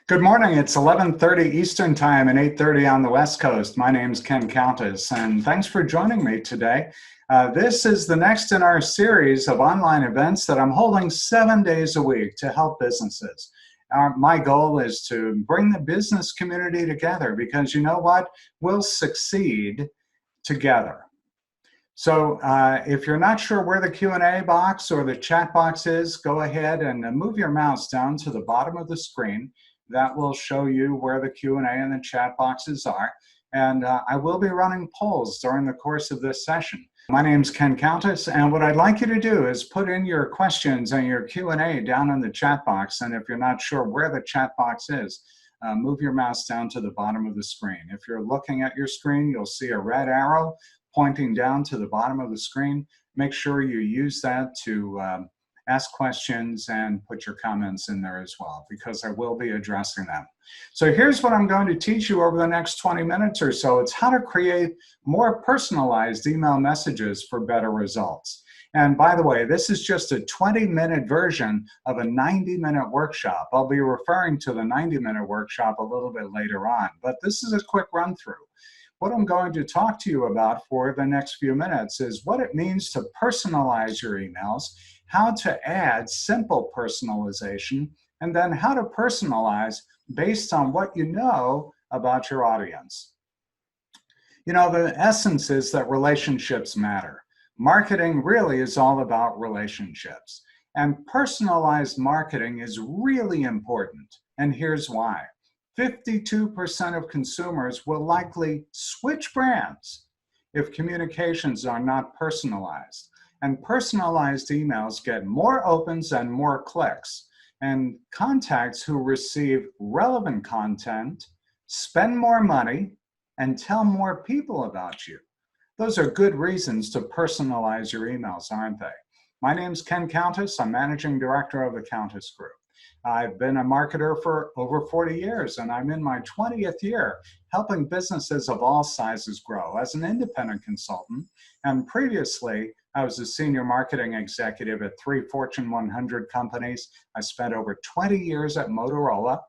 Good morning. It's 11:30 Eastern Time and 8:30 on the West Coast. My name's Ken Countess, and thanks for joining me today. This is the next in our series of online events that I'm holding 7 days a week to help businesses. My goal is to bring the business community together because you know what? We'll succeed together. So if you're not sure where the Q&A box or the chat box is, go ahead and move your mouse down to the bottom of the screen. That will show you where the Q&A and the chat boxes are. And I will be running polls during the course of this session. My name's Ken Countess, and what I'd like you to do is put in your questions and your Q&A down in the chat box. And if you're not sure where the chat box is, move your mouse down to the bottom of the screen. If you're looking at your screen, you'll see a red arrow pointing down to the bottom of the screen. Make sure you use that to ask questions and put your comments in there as well, because I will be addressing them. So here's what I'm going to teach you over the next 20 minutes or so. It's how to create more personalized email messages for better results. And by the way, this is just a 20-minute version of a 90-minute workshop. I'll be referring to the 90-minute workshop a little bit later on, but this is a quick run through. What I'm going to talk to you about for the next few minutes is what it means to personalize your emails, how to add simple personalization, and then how to personalize based on what you know about your audience. You know, the essence is that relationships matter. Marketing really is all about relationships. And personalized marketing is really important. And here's why. 52% of consumers will likely switch brands if communications are not personalized. And personalized emails get more opens and more clicks. And contacts who receive relevant content spend more money and tell more people about you. Those are good reasons to personalize your emails, aren't they? My name's Ken Countess. I'm Managing Director of the Countess Group. I've been a marketer for over 40 years, and I'm in my 20th year helping businesses of all sizes grow as an independent consultant. And previously, I was a senior marketing executive at 3 Fortune 100 companies. I spent over 20 years at Motorola.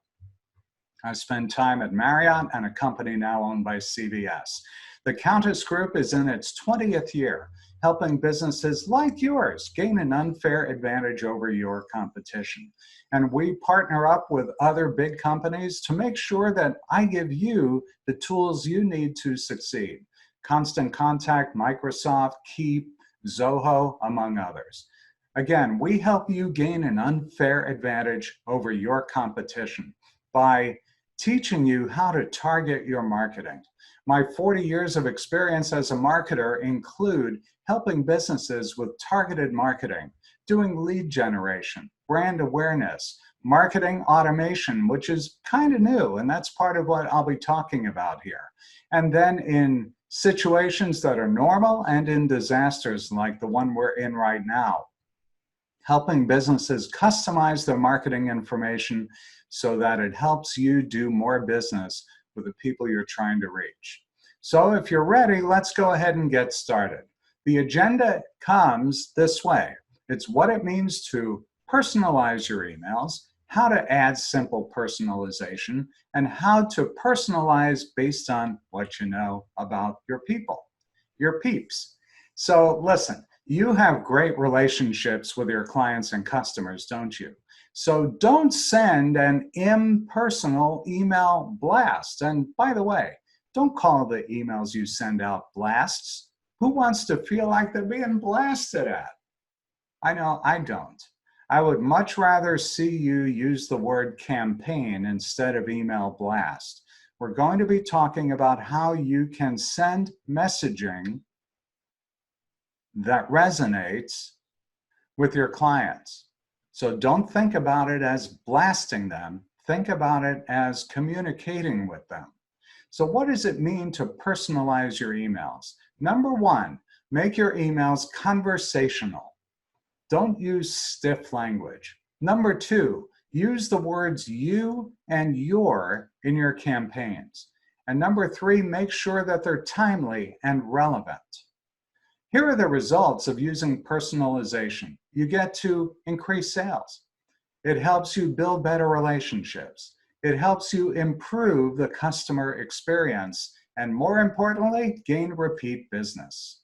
I spent time at Marriott and a company now owned by CVS. The Countess Group is in its 20th year, helping businesses like yours gain an unfair advantage over your competition. And we partner up with other big companies to make sure that I give you the tools you need to succeed. Constant Contact, Microsoft, Keep, Zoho, among others. Again, we help you gain an unfair advantage over your competition by teaching you how to target your marketing. My 40 years of experience as a marketer include helping businesses with targeted marketing, doing lead generation, brand awareness, marketing automation, which is kind of new, and that's part of what I'll be talking about here. And then in situations that are normal and in disasters like the one we're in right now, helping businesses customize their marketing information so that it helps you do more business with the people you're trying to reach. So if you're ready, let's go ahead and get started. The agenda comes this way. It's what it means to personalize your emails, how to add simple personalization, and how to personalize based on what you know about your people, your peeps. So listen, you have great relationships with your clients and customers, don't you? So don't send an impersonal email blast. And by the way, don't call the emails you send out blasts. Who wants to feel like they're being blasted at? I know I don't. I would much rather see you use the word campaign instead of email blast. We're going to be talking about how you can send messaging that resonates with your clients. So don't think about it as blasting them. Think about it as communicating with them. So what does it mean to personalize your emails? Number one, make your emails conversational. Don't use stiff language. Number two, use the words you and your in your campaigns. And number three, make sure that they're timely and relevant. Here are the results of using personalization. You get to increase sales. It helps you build better relationships. It helps you improve the customer experience and, more importantly, gain repeat business.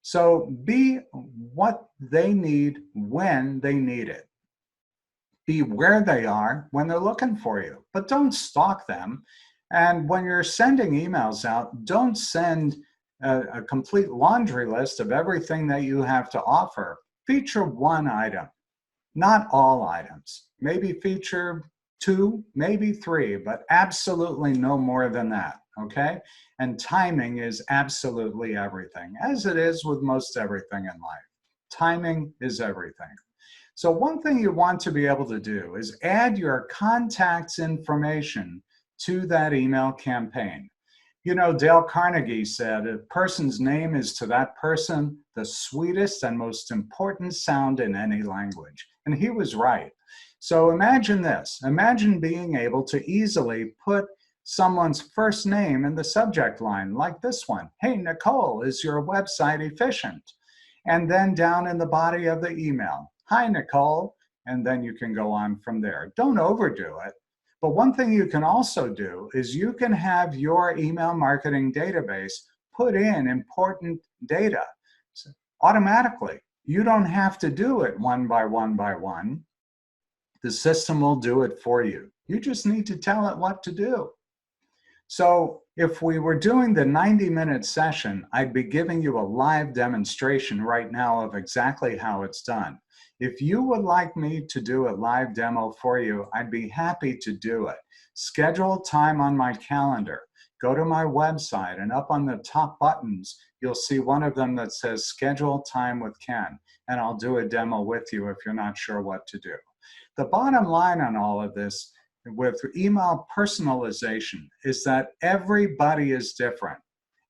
So be what they need when they need it. Be where they are when they're looking for you, but don't stalk them. And when you're sending emails out, don't send a complete laundry list of everything that you have to offer. Feature one item, not all items. Maybe feature two, maybe three, but absolutely no more than that, okay? And timing is absolutely everything, as it is with most everything in life. Timing is everything. So one thing you want to be able to do is add your contact's information to that email campaign. You know, Dale Carnegie said, a person's name is to that person the sweetest and most important sound in any language. And he was right. So imagine this. Imagine being able to easily put someone's first name in the subject line, like this one. Hey, Nicole, is your website efficient? And then down in the body of the email, hi, Nicole. And then you can go on from there. Don't overdo it. But one thing you can also do is you can have your email marketing database put in important data automatically. You don't have to do it one by one by one. The system will do it for you. You just need to tell it what to do. So if we were doing the 90-minute session, I'd be giving you a live demonstration right now of exactly how it's done. If you would like me to do a live demo for you, I'd be happy to do it. Schedule time on my calendar. Go to my website, and up on the top buttons, you'll see one of them that says Schedule Time with Ken, and I'll do a demo with you if you're not sure what to do. The bottom line on all of this with email personalization is that everybody is different.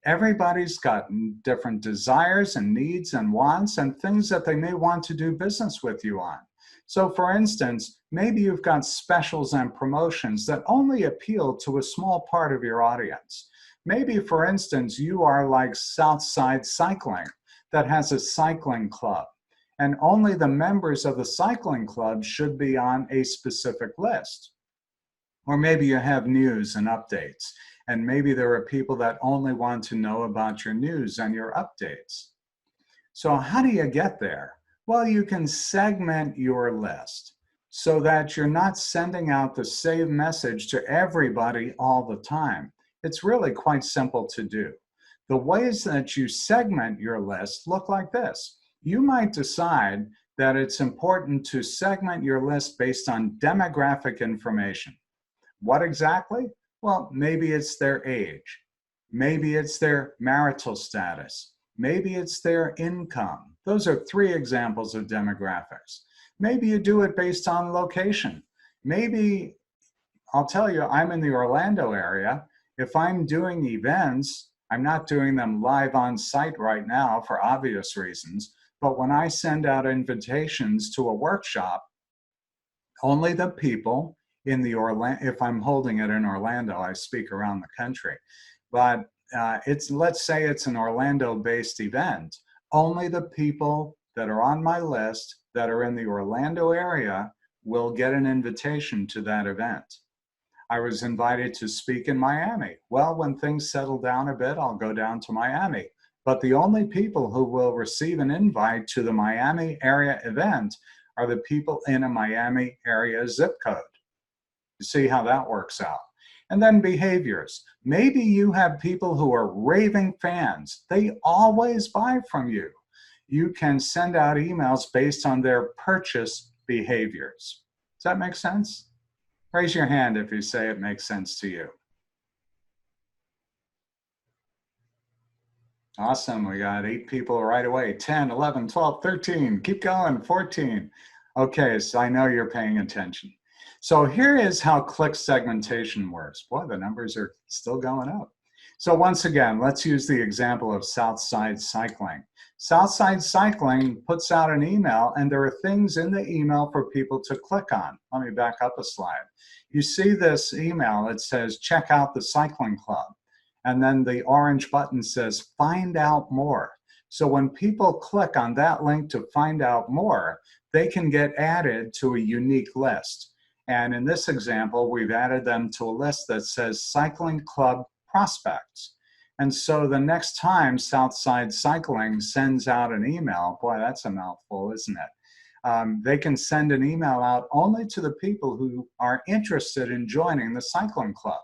Everybody's got different desires and needs and wants and things that they may want to do business with you on. So for instance, maybe you've got specials and promotions that only appeal to a small part of your audience. Maybe, for instance, you are like Southside Cycling that has a cycling club, and only the members of the cycling club should be on a specific list. Or maybe you have news and updates, and maybe there are people that only want to know about your news and your updates. So how do you get there? Well, you can segment your list so that you're not sending out the same message to everybody all the time. It's really quite simple to do. The ways that you segment your list look like this. You might decide that it's important to segment your list based on demographic information. What exactly? Well, maybe it's their age. Maybe it's their marital status. Maybe it's their income. Those are three examples of demographics. Maybe you do it based on location. Maybe, I'll tell you, I'm in the Orlando area. If I'm doing events, I'm not doing them live on site right now for obvious reasons, but when I send out invitations to a workshop, only the people in the if I'm holding it in Orlando, I speak around the country, but let's say it's an Orlando-based event. Only the people that are on my list that are in the Orlando area will get an invitation to that event. I was invited to speak in Miami. Well, when things settle down a bit, I'll go down to Miami. But the only people who will receive an invite to the Miami area event are the people in a Miami area zip code. You see how that works out. And then behaviors. Maybe you have people who are raving fans. They always buy from you. You can send out emails based on their purchase behaviors. Does that make sense? Raise your hand if you say it makes sense to you. Awesome, we got 8 people right away. 10, 11, 12, 13, keep going, 14. Okay, so I know you're paying attention. So here is how click segmentation works. Boy, the numbers are still going up. So once again, let's use the example of Southside Cycling. Southside Cycling puts out an email, and there are things in the email for people to click on. Let me back up a slide. You see this email, it says, check out the cycling club. And then the orange button says, find out more. So when people click on that link to find out more, they can get added to a unique list. And in this example, we've added them to a list that says Cycling Club Prospects. And so the next time Southside Cycling sends out an email, boy, that's a mouthful, isn't it? They can send an email out only to the people who are interested in joining the cycling club.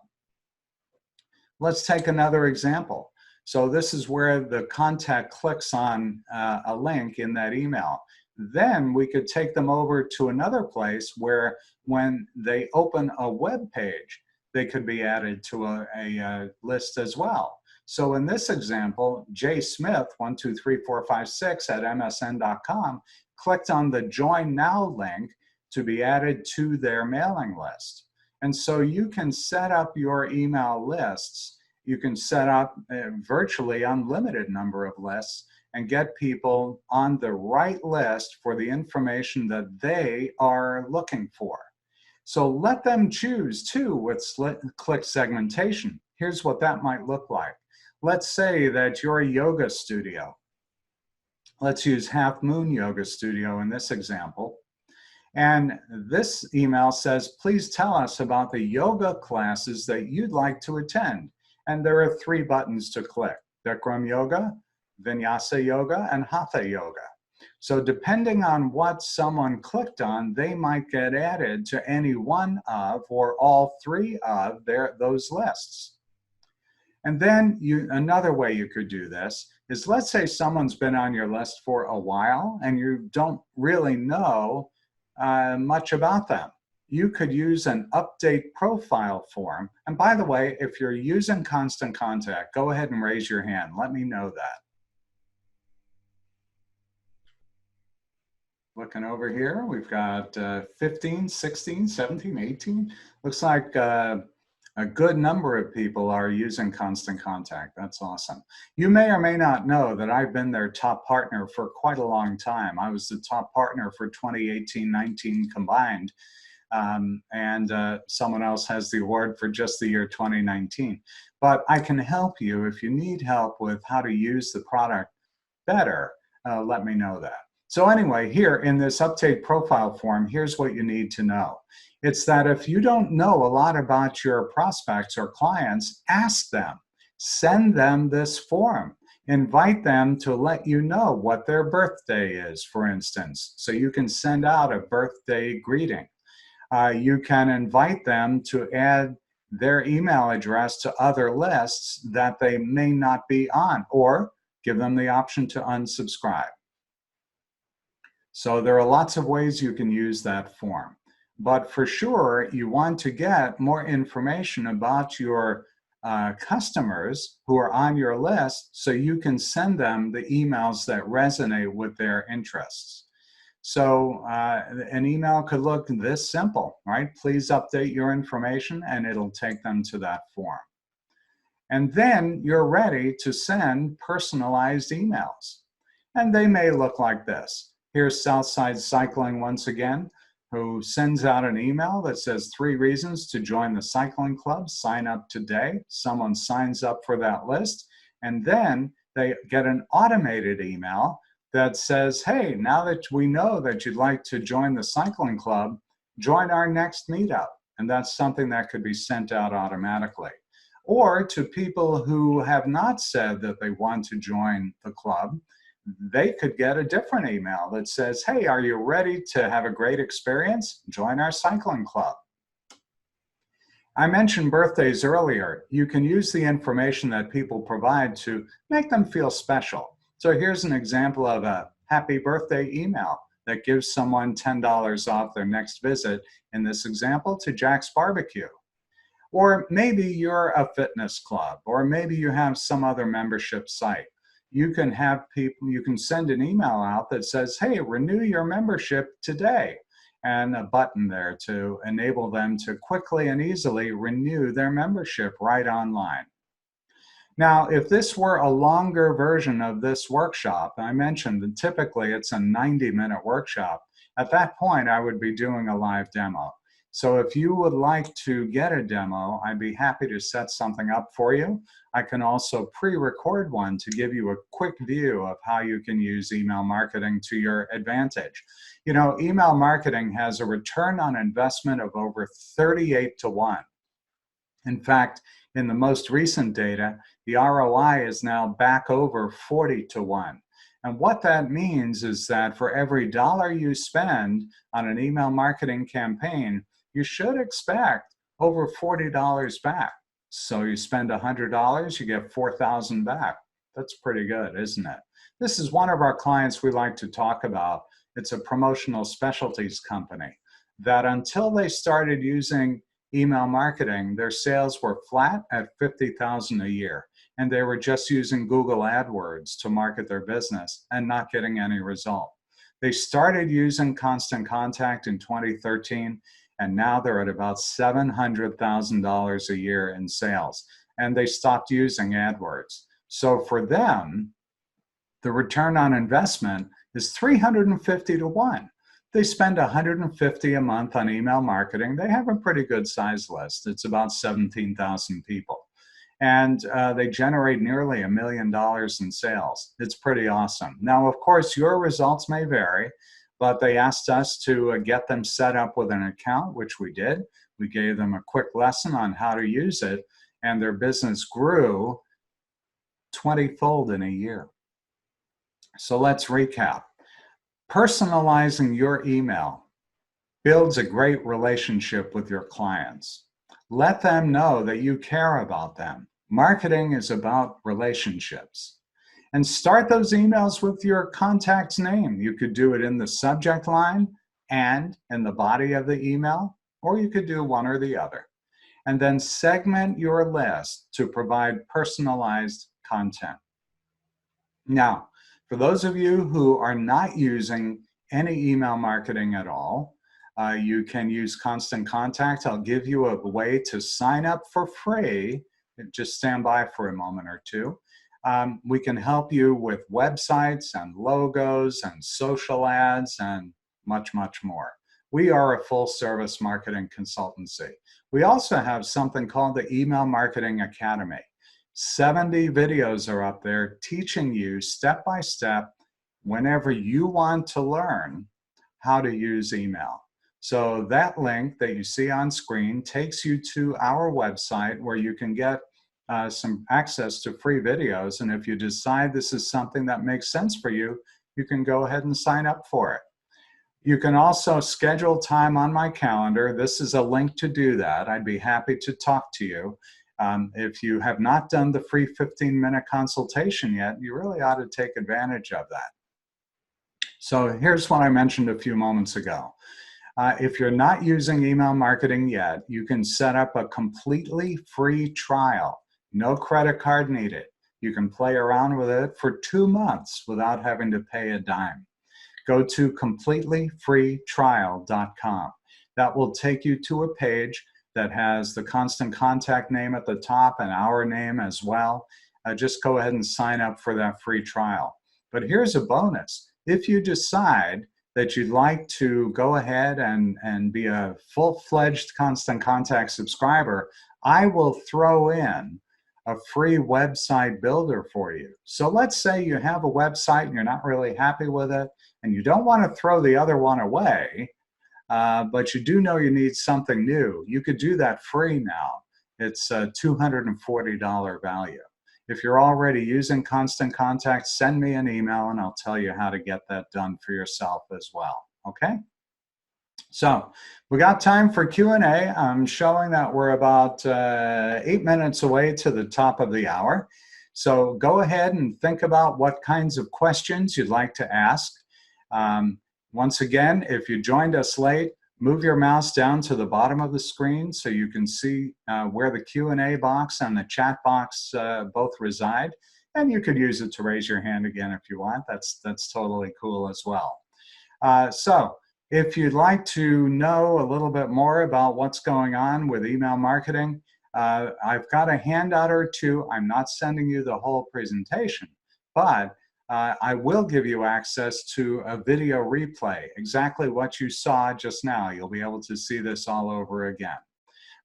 Let's take another example. So this is where the contact clicks on a link in that email. Then we could take them over to another place where when they open a web page, they could be added to a list as well. So in this example, J. Smith, 123456 at msn.com, clicked on the Join Now link to be added to their mailing list. And so you can set up your email lists. You can set up a virtually unlimited number of lists and get people on the right list for the information that they are looking for. So let them choose too with click segmentation. Here's what that might look like. Let's say that you're a yoga studio. Let's use Half Moon Yoga Studio in this example. And this email says, please tell us about the yoga classes that you'd like to attend. And there are 3 buttons to click: Bikram Yoga, Vinyasa Yoga, and Hatha Yoga. So depending on what someone clicked on, they might get added to any one of or all 3 of those lists. And then another way you could do this is, let's say someone's been on your list for a while and you don't really know much about them. You could use an update profile form. And by the way, if you're using Constant Contact, go ahead and raise your hand. Let me know that. Looking over here, we've got 15, 16, 17, 18. Looks like a good number of people are using Constant Contact. That's awesome. You may or may not know that I've been their top partner for quite a long time. I was the top partner for 2018-19 combined. Someone else has the award for just the year 2019. But I can help you if you need help with how to use the product better. Let me know that. So anyway, here in this update profile form, here's what you need to know. It's that if you don't know a lot about your prospects or clients, ask them. Send them this form. Invite them to let you know what their birthday is, for instance, so you can send out a birthday greeting. You can invite them to add their email address to other lists that they may not be on, or give them the option to unsubscribe. So there are lots of ways you can use that form. But for sure, you want to get more information about your customers who are on your list so you can send them the emails that resonate with their interests. So an email could look this simple, right? Please update your information, and it'll take them to that form. And then you're ready to send personalized emails. And they may look like this. Here's Southside Cycling once again, who sends out an email that says 3 reasons to join the cycling club. Sign up today. Someone signs up for that list, and then they get an automated email that says, hey, now that we know that you'd like to join the cycling club, join our next meetup. And that's something that could be sent out automatically. Or to people who have not said that they want to join the club, they could get a different email that says, hey, are you ready to have a great experience? Join our cycling club. I mentioned birthdays earlier. You can use the information that people provide to make them feel special. So here's an example of a happy birthday email that gives someone $10 off their next visit, in this example, to Jack's Barbecue. Or maybe you're a fitness club, or maybe you have some other membership site. You can have people, you can send an email out that says, hey, renew your membership today, and a button there to enable them to quickly and easily renew their membership right online. Now, if this were a longer version of this workshop, I mentioned that typically it's a 90-minute workshop. At that point, I would be doing a live demo. So if you would like to get a demo, I'd be happy to set something up for you. I can also pre-record one to give you a quick view of how you can use email marketing to your advantage. You know, email marketing has a return on investment of over 38 to 1. In fact, in the most recent data, the ROI is now back over 40 to 1. And what that means is that for every dollar you spend on an email marketing campaign, you should expect over $40 back. So you spend $100, you get $4,000 back. That's pretty good, isn't it? This is one of our clients we like to talk about. It's a promotional specialties company that until they started using email marketing, their sales were flat at $50,000 a year. And they were just using Google AdWords to market their business and not getting any result. They started using Constant Contact in 2013, and now they're at about $700,000 a year in sales. And they stopped using AdWords. So for them, the return on investment is 350 to 1. They spend $150 a month on email marketing. They have a pretty good size list. It's about 17,000 people. And they generate nearly $1 million in sales. It's pretty awesome. Now, of course, your results may vary, but they asked us to get them set up with an account, which we did. We gave them a quick lesson on how to use it, and their business grew 20-fold in a year. So let's recap. Personalizing your email builds a great relationship with your clients. Let them know that you care about them. Marketing is about relationships. And start those emails with your contact's name. You could do it in the subject line and in the body of the email, or you could do one or the other. And then segment your list to provide personalized content. Now, for those of you who are not using any email marketing at all, you can use Constant Contact. I'll give you a way to sign up for free. Just stand by for a moment or two. We can help you with websites and logos and social ads and much, much more. We are a full-service marketing consultancy. We also have something called the Email Marketing Academy. 70 videos are up there teaching you step by step whenever you want to learn how to use email. So that link that you see on screen takes you to our website where you can get some access to free videos. And if you decide this is something that makes sense for you, you can go ahead and sign up for it. You can also schedule time on my calendar. This is a link to do that. I'd be happy to talk to you. If you have not done the free 15-minute consultation yet, you really ought to take advantage of that. So here's what I mentioned a few moments ago. If you're not using email marketing yet, you can set up a completely free trial. No credit card needed. You can play around with it for 2 months without having to pay a dime. Go to completelyfreetrial.com. That will take you to a page that has the Constant Contact name at the top and our name as well. Just go ahead and sign up for that free trial. But here's a bonus. If you decide that you'd like to go ahead and be a full-fledged Constant Contact subscriber, I will throw in a free website builder for you. So let's say you have a website and you're not really happy with it, and you don't want to throw the other one away, but you do know you need something new. You could do that free now. It's a $240 value. If you're already using Constant Contact, send me an email and I'll tell you how to get that done for yourself as well, okay? So we got time for Q&A. I'm showing that we're about 8 minutes away to the top of the hour. So go ahead and think about what kinds of questions you'd like to ask. Once again, if you joined us late, move your mouse down to the bottom of the screen so you can see where the Q&A box and the chat box both reside. And you could use it to raise your hand again if you want. That's totally cool as well. So if you'd like to know a little bit more about what's going on with email marketing, I've got a handout or two. I'm not sending you the whole presentation, but I will give you access to a video replay, exactly what you saw just now. You'll be able to see this all over again.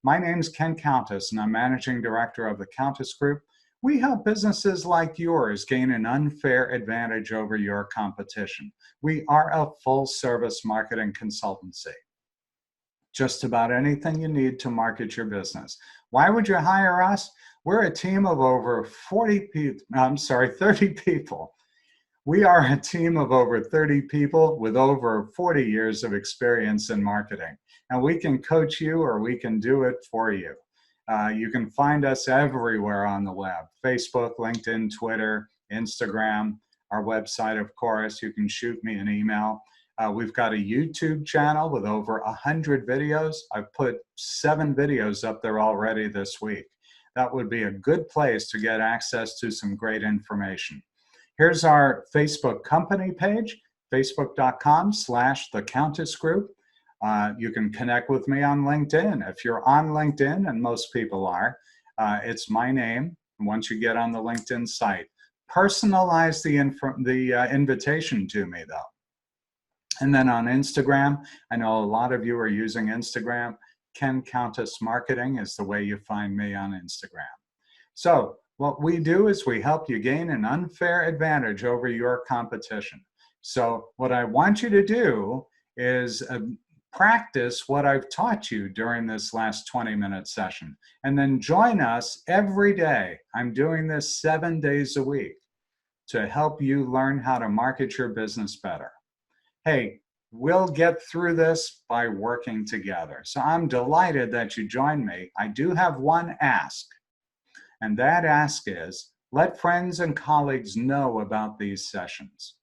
My name's Ken Countess, and I'm Managing Director of the Countess Group. We help businesses like yours gain an unfair advantage over your competition. We are a full-service marketing consultancy. Just about anything you need to market your business. Why would you hire us? We're a team of over 30 people. We are a team of over 30 people with over 40 years of experience in marketing. And we can coach you or we can do it for you. You can find us everywhere on the web: Facebook, LinkedIn, Twitter, Instagram, our website, of course. You can shoot me an email. We've got a YouTube channel with over 100 videos. I've put 7 videos up there already this week. That would be a good place to get access to some great information. Here's our Facebook company page, facebook.com/The Countess Group. You can connect with me on LinkedIn. If you're on LinkedIn, and most people are, it's my name. Once you get on the LinkedIn site, personalize the invitation to me, though. And then on Instagram, I know a lot of you are using Instagram. Ken Countess Marketing is the way you find me on Instagram. So what we do is we help you gain an unfair advantage over your competition. So what I want you to do is practice what I've taught you during this last 20-minute session, and then join us every day. I'm doing this 7 days a week to help you learn how to market your business better. Hey, we'll get through this by working together. So I'm delighted that you joined me. I do have one ask, and that ask is, let friends and colleagues know about these sessions.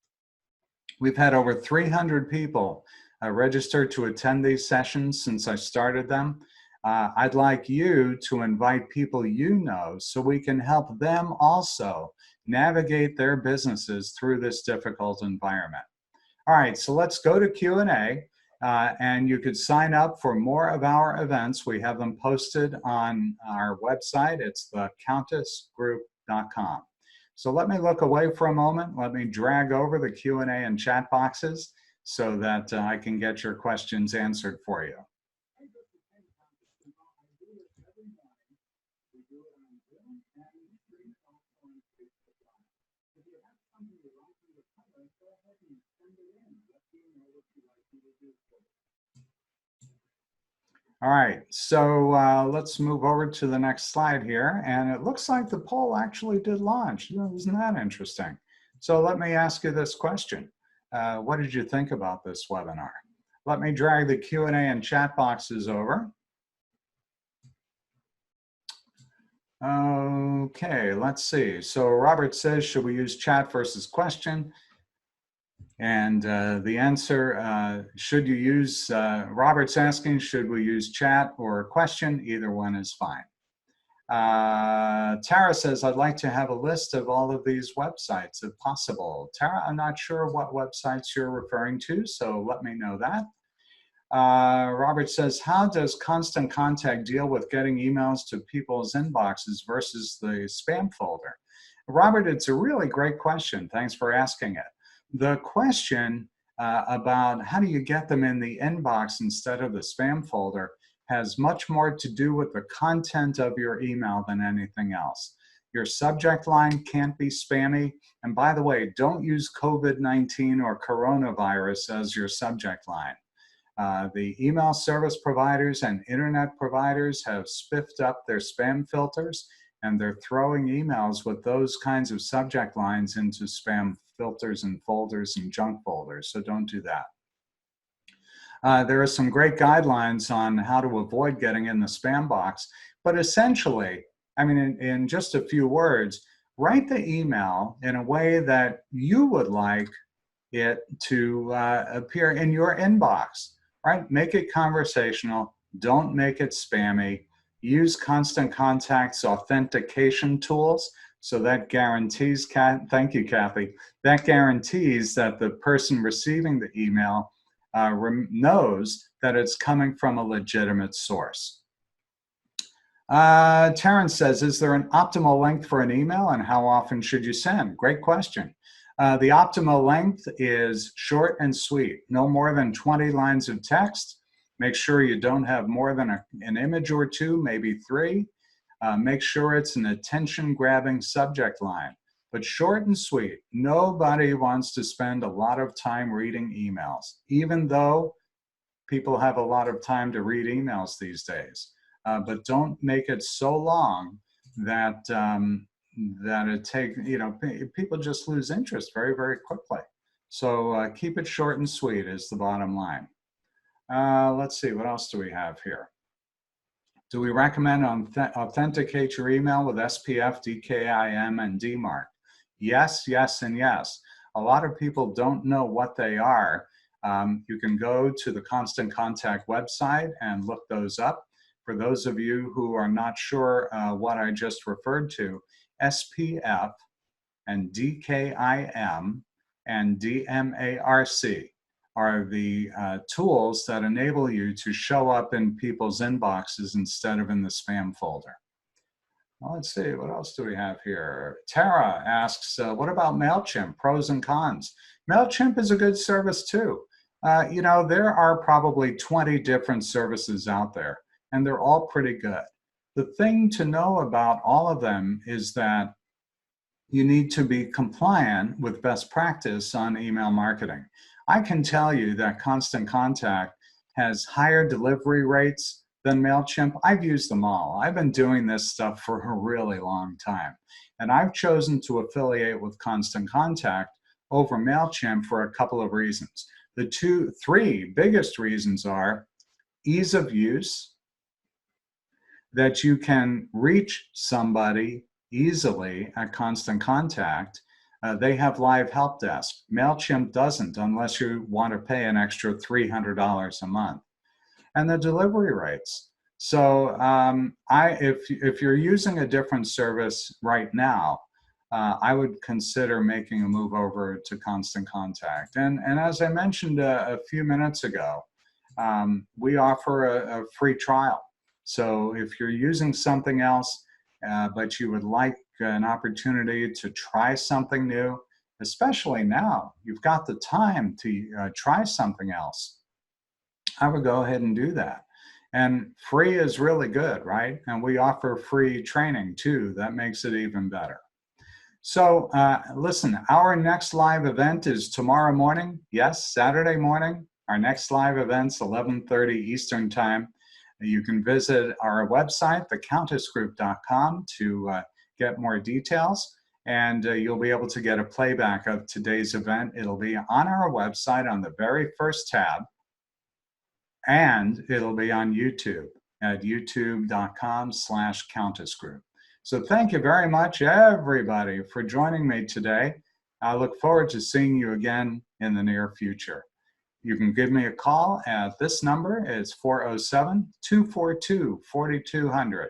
We've had over 300 people register to attend these sessions since I started them. I'd like you to invite people you know so we can help them also navigate their businesses through this difficult environment. All right, so let's go to Q&A, and you could sign up for more of our events. We have them posted on our website. It's thecountessgroup.com. So let me look away for a moment. Let me drag over the Q&A and chat boxes so that I can get your questions answered for you. All right, so let's move over to the next slide here. And it looks like the poll actually did launch. Isn't that interesting? So let me ask you this question. What did you think about this webinar? Let me drag the Q&A and chat boxes over. Okay, let's see. So Robert says, should we use chat versus question? And the answer, should you use, Robert's asking, should we use chat or question? Either one is fine. Tara says, I'd like to have a list of all of these websites if possible. Tara, I'm not sure what websites you're referring to, so let me know that. Robert says, how does Constant Contact deal with getting emails to people's inboxes versus the spam folder? Robert, it's a really great question. Thanks for asking it. The question about how do you get them in the inbox instead of the spam folder has much more to do with the content of your email than anything else. Your subject line can't be spammy. And by the way, don't use COVID-19 or coronavirus as your subject line. The email service providers and internet providers have spiffed up their spam filters, and they're throwing emails with those kinds of subject lines into spam filters and folders and junk folders, so don't do that. There are some great guidelines on how to avoid getting in the spam box, but essentially, I mean, in just a few words, write the email in a way that you would like it to appear in your inbox, right? Make it conversational, don't make it spammy. Use Constant Contact's authentication tools, so that guarantees, thank you, Kathy, that guarantees that the person receiving the email knows that it's coming from a legitimate source. Terrence says, is there an optimal length for an email and how often should you send? Great question. The optimal length is short and sweet, no more than 20 lines of text. Make sure you don't have more than an image or two, maybe three. Make sure it's an attention-grabbing subject line, but short and sweet. Nobody wants to spend a lot of time reading emails, even though people have a lot of time to read emails these days. But don't make it so long that people just lose interest very, very quickly. So keep it short and sweet is the bottom line. Let's see, what else do we have here? Do we recommend authenticate your email with SPF, DKIM, and DMARC? Yes, yes, and yes. A lot of people don't know what they are. You can go to the Constant Contact website and look those up. For those of you who are not sure what I just referred to, SPF and DKIM and DMARC are the tools that enable you to show up in people's inboxes instead of in the spam folder. Well, let's see, what else do we have here? Tara asks, what about MailChimp, pros and cons? MailChimp is a good service too. There are probably 20 different services out there, and they're all pretty good. The thing to know about all of them is that you need to be compliant with best practice on email marketing. I can tell you that Constant Contact has higher delivery rates than MailChimp. I've used them all. I've been doing this stuff for a really long time. And I've chosen to affiliate with Constant Contact over MailChimp for a couple of reasons. The three biggest reasons are ease of use, that you can reach somebody easily at Constant Contact. They have live help desk. MailChimp doesn't unless you want to pay an extra $300 a month. And the delivery rates. So if you're using a different service right now, I would consider making a move over to Constant Contact. And as I mentioned a few minutes ago, we offer a free trial. So if you're using something else, but you would like an opportunity to try something new, especially now, you've got the time to try something else, I would go ahead and do that. And free is really good, right? And we offer free training too. That makes it even better. So listen, our next live event is tomorrow morning. Yes, Saturday morning. Our next live event's 11:30 Eastern Time. You can visit our website, thecountessgroup.com, to get more details. And you'll be able to get a playback of today's event. It'll be on our website on the very first tab. And it'll be on YouTube at youtube.com/countessgroup. So thank you very much, everybody, for joining me today. I look forward to seeing you again in the near future. You can give me a call at this number. It's 407-242-4200.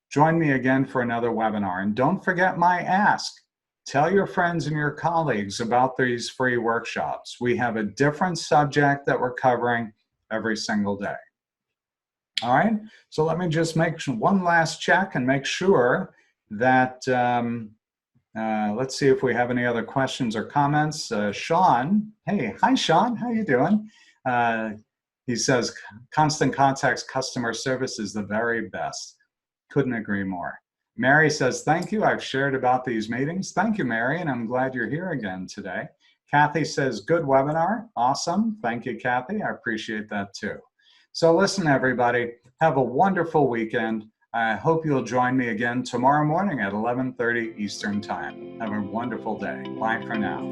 Join me again for another webinar. And don't forget my ask. Tell your friends and your colleagues about these free workshops. We have a different subject that we're covering every single day. All right, so let me just make one last check and make sure that, let's see if we have any other questions or comments. Sean, hey, hi Sean, how you doing? He says, Constant Contact's customer service is the very best. Couldn't agree more. Mary says, thank you, I've shared about these meetings. Thank you, Mary, and I'm glad you're here again today. Kathy says, good webinar. Awesome. Thank you, Kathy. I appreciate that too. So listen, everybody, have a wonderful weekend. I hope you'll join me again tomorrow morning at 11:30 Eastern Time. Have a wonderful day. Bye for now.